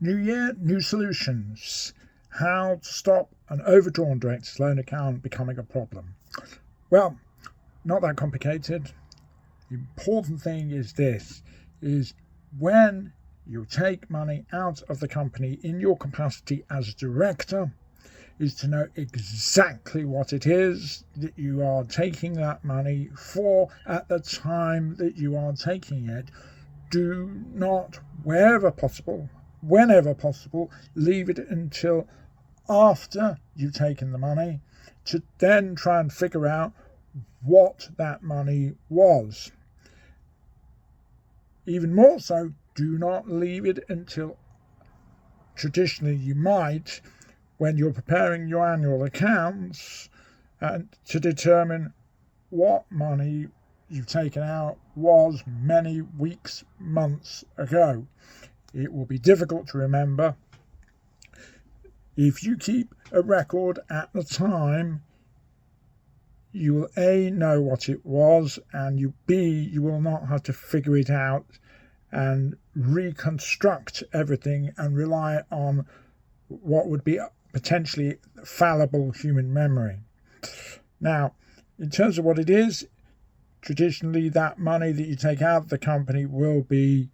New year, new solutions. How to stop an overdrawn director's loan account becoming a problem. Well, not that complicated. The important thing is this, is when you take money out of the company in your capacity as a director, is to know exactly what it is that you are taking that money for at the time that you are taking it. Do not, whenever possible, leave it until after you've taken the money to then try and figure out what that money was. Even more so, do not leave it until, traditionally you might, when you're preparing your annual accounts, to determine what money you've taken out was many weeks, months ago. It will be difficult to remember. If you keep a record at the time, you will A, know what it was, and you will not have to figure it out and reconstruct everything and rely on what would be potentially fallible human memory. Now, in terms of what it is, traditionally that money that you take out of the company will be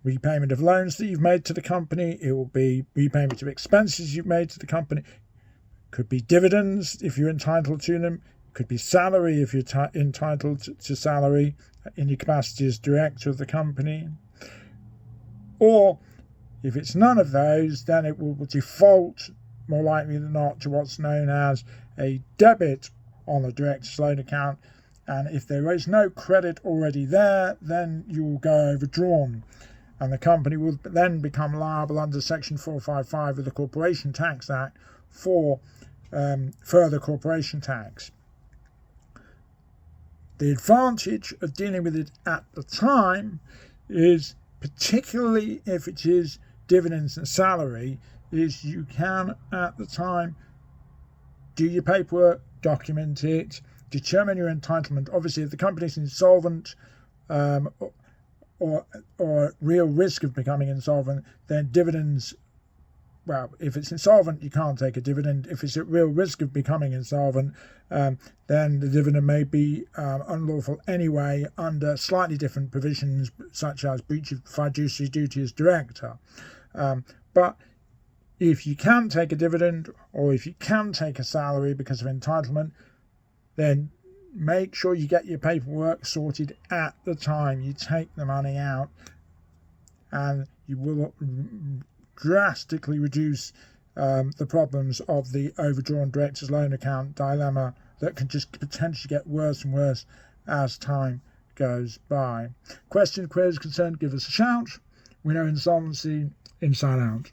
repayment of loans that you've made to the company. It will be repayment of expenses you've made to the company. It could be dividends if you're entitled to them. It could be salary if you're entitled to salary in your capacity as director of the company. Or if it's none of those, then it will default more likely than not to what's known as a debit on the director's loan account. And if there is no credit already there, then you will go overdrawn. And the company will then become liable under Section 455 of the Corporation Tax Act for further corporation tax. The advantage of dealing with it at the time is, particularly if it is dividends and salary, is you can at the time do your paperwork, document it, determine your entitlement. Obviously, if the company's insolvent or real risk of becoming insolvent, then dividends, well, if it's insolvent, you can't take a dividend. If it's at real risk of becoming insolvent, then the dividend may be unlawful anyway under slightly different provisions, such as breach of fiduciary duty as director. But if you can take a dividend, or if you can take a salary because of entitlement, then make sure you get your paperwork sorted at the time you take the money out, and you will drastically reduce the problems of the overdrawn director's loan account dilemma that can just potentially get worse and worse as time goes by. Questions, queries, concerned, give us a shout. We know Insolvency inside out.